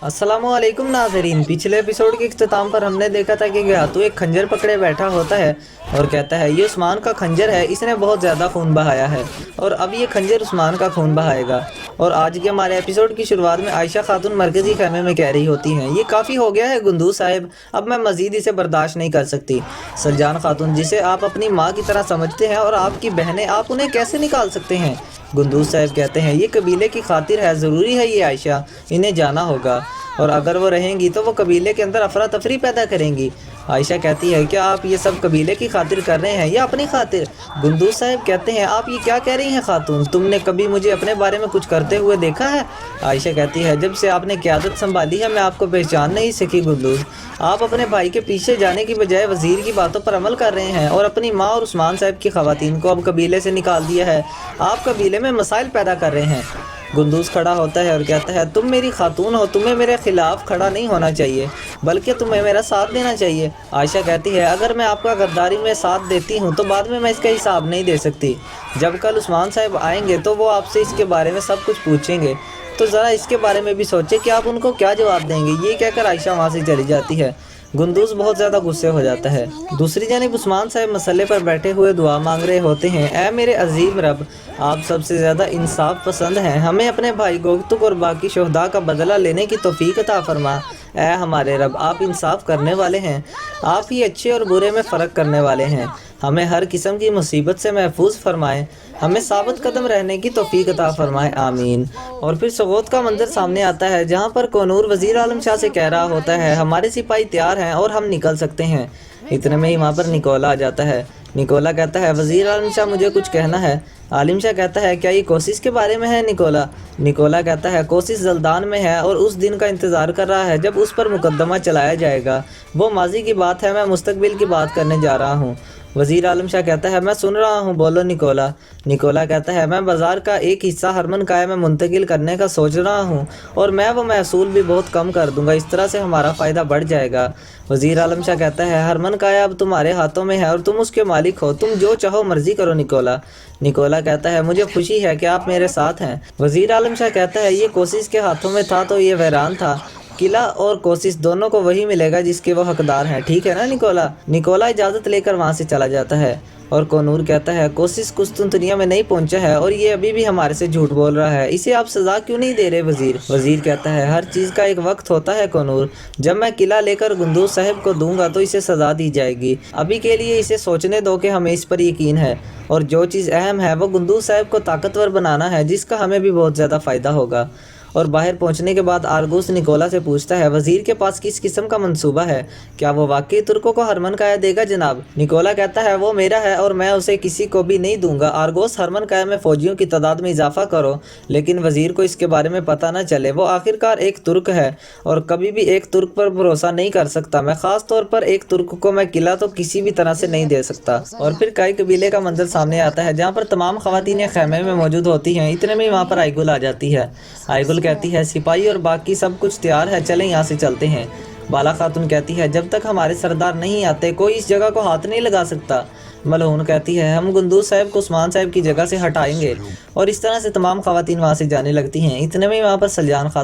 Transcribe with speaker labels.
Speaker 1: अस्सलामुअलैकुम नाज़रीन। पिछले एपिसोड के इख्तिताम पर हमने देखा था कि गयातू एक खंजर पकड़े बैठा होता है और कहता है ये उस्मान का खंजर है, इसने बहुत ज़्यादा खून बहाया है और अब ये खंजर उस्मान का खून बहाएगा। और आज के हमारे एपिसोड की शुरुआत में आयशा खातून मरकज़ी खैमे में कह रही होती हैं, ये काफ़ी हो गया है गुंदूज़ साहिब, अब मैं मज़ीद इसे बर्दाश्त नहीं कर सकती। सलजान खातून, जिसे आप अपनी माँ की तरह समझते हैं और आपकी बहनें, आप उन्हें कैसे निकाल सकते हैं? गुंदूज़ साहिब कहते हैं ये कबीले की खातिर है, ज़रूरी है ये आयशा, इन्हें जाना होगा और अगर वो रहेंगी तो वो कबीले के अंदर अफरा तफरी पैदा करेंगी। आयशा कहती है क्या आप ये सब कबीले की खातिर कर रहे हैं या अपनी खातिर? गुंदूज़ साहिब कहते हैं आप ये क्या कह रही हैं खातून, तुमने कभी मुझे अपने बारे में कुछ करते हुए देखा है? आयशा कहती है जब से आपने क़यादत संभाली है मैं आपको पहचान नहीं सकी गुंदूज़। आप अपने भाई के पीछे जाने की बजाय वज़ीर की बातों पर अमल कर रहे हैं और अपनी माँ और उस्मान साहब की ख़वातीन को अब कबीले से निकाल दिया है। आप कबीले में मसाइल पैदा कर रहे हैं। गुंदूज़ खड़ा होता है और कहता है तुम मेरी खातून हो, तुम्हें मेरे ख़िलाफ़ खड़ा नहीं होना चाहिए बल्कि तुम्हें मेरा साथ देना चाहिए। आयशा कहती है अगर मैं आपका गद्दारी में साथ देती हूँ तो बाद में मैं इसका हिसाब नहीं दे सकती। जब कल उस्मान साहब आएंगे तो वो आपसे इसके बारे में सब कुछ पूछेंगे, तो ज़रा इसके बारे में भी सोचें कि आप उनको क्या जवाब देंगे। ये कहकर आयशा वहाँ से चली जाती है। गुंदूज़ बहुत ज़्यादा गुस्से हो जाता है। दूसरी जानिब उस्मान साहब मसले पर बैठे हुए दुआ मांग रहे होते हैं, ऐ मेरे अजीम रब, आप सबसे ज़्यादा इंसाफ पसंद हैं, हमें अपने भाई गोगतुक और बाकी शोहदा का बदला लेने की तौफीक अता फरमा। ऐ हमारे रब, आप इंसाफ करने वाले हैं, आप ही अच्छे और बुरे में फ़र्क करने वाले हैं, हमें हर किस्म की मुसीबत से महफूज फरमाएँ, हमें साबित कदम रहने की तौफीक अता फरमाएँ, आमीन। और फिर सबूत का मंजर सामने आता है जहाँ पर कोनूर वज़ीर आलम शाह से कह रहा होता है हमारे सिपाही तैयार हैं और हम निकल सकते हैं। इतने में ही वहाँ पर निकोला आ जाता है। निकोला कहता है वज़ीर आलम शाह मुझे कुछ कहना है। आलिम शाह कहता है क्या ये कोशिश के बारे में है निकोला? निकोला कहता है कोशिश जल्दान में है और उस दिन का इंतज़ार कर रहा है जब उस पर मुकदमा चलाया जाएगा। वो माजी की बात है, मैं मुस्तकबिल की बात करने जा रहा हूँ। वज़ीर आलम शाह कहता है मैं सुन रहा हूँ, बोलो निकोला। निकोला कहता है मैं बाज़ार का एक हिस्सा हरमन काया में मुंतकिल करने का सोच रहा हूँ और मैं वो महसूल भी बहुत कम कर दूंगा, इस तरह से हमारा फ़ायदा बढ़ जाएगा। वज़ीर आलम शाह कहता है हरमन काया अब तुम्हारे हाथों में है और तुम उसके मालिक हो, तुम जो चाहो मर्जी करो निकोला। निकोला कहता है मुझे खुशी है कि आप मेरे साथ हैं। वज़ीर आलम शाह कहता है ये कोशिश के हाथों में था तो ये वैरान था, किला और कोशिश दोनों को वही मिलेगा जिसके वो हकदार हैं, ठीक है ना निकोला? निकोला इजाज़त लेकर वहाँ से चला जाता है और कोनूर कहता है कोशिश कुस्तुनतनिया में नहीं पहुंचा है और ये अभी भी हमारे से झूठ बोल रहा है, इसे आप सज़ा क्यों नहीं दे रहे वज़ीर? वज़ीर कहता है हर चीज़ का एक वक्त होता है कोनूर, जब मैं किला लेकर गुंदूज़ साहब को दूंगा तो इसे सज़ा दी जाएगी, अभी के लिए इसे सोचने दो कि हमें इस पर यकीन है और जो चीज़ अहम है वो गुंदूज़ साहब को ताकतवर बनाना है, जिसका हमें भी बहुत ज़्यादा फ़ायदा होगा। और बाहर पहुंचने के बाद आरगूस निकोला से पूछता है वज़ीर के पास किस किस्म का मंसूबा है, क्या वो वाकई तुर्कों को हरमन काया देगा जनाब? निकोला कहता है वो मेरा है और मैं उसे किसी को भी नहीं दूंगा। आरगोस हरमन काया में फ़ौजियों की तादाद में इजाफा करो लेकिन वज़ीर को इसके बारे में पता ना चले, वो आखिरकार एक तुर्क है और कभी भी एक तुर्क पर भरोसा नहीं कर सकता, मैं ख़ास तौर पर एक तुर्क को मैं किला तो किसी भी तरह से नहीं दे सकता। और फिर कई कबीले का मंजर सामने आता है जहाँ पर तमाम ख़वातीनें खैमे में मौजूद होती हैं। इतने में वहाँ पर आइगुल आ जाती है। आइगुल कहती है सिपाही और बाकी सब कुछ तैयार है, चलें यहाँ से चलते हैं। बाला खातून कहती है जब तक हमारे सरदार नहीं आते कोई इस जगह को हाथ नहीं लगा सकता। मलहून कहती है हम गुंदूज़ साहब को उस्मान साहब की जगह से हटाएंगे और इस तरह से तमाम ख़वातीन वहाँ से जाने लगती हैं। इतने में वहाँ पर सलजान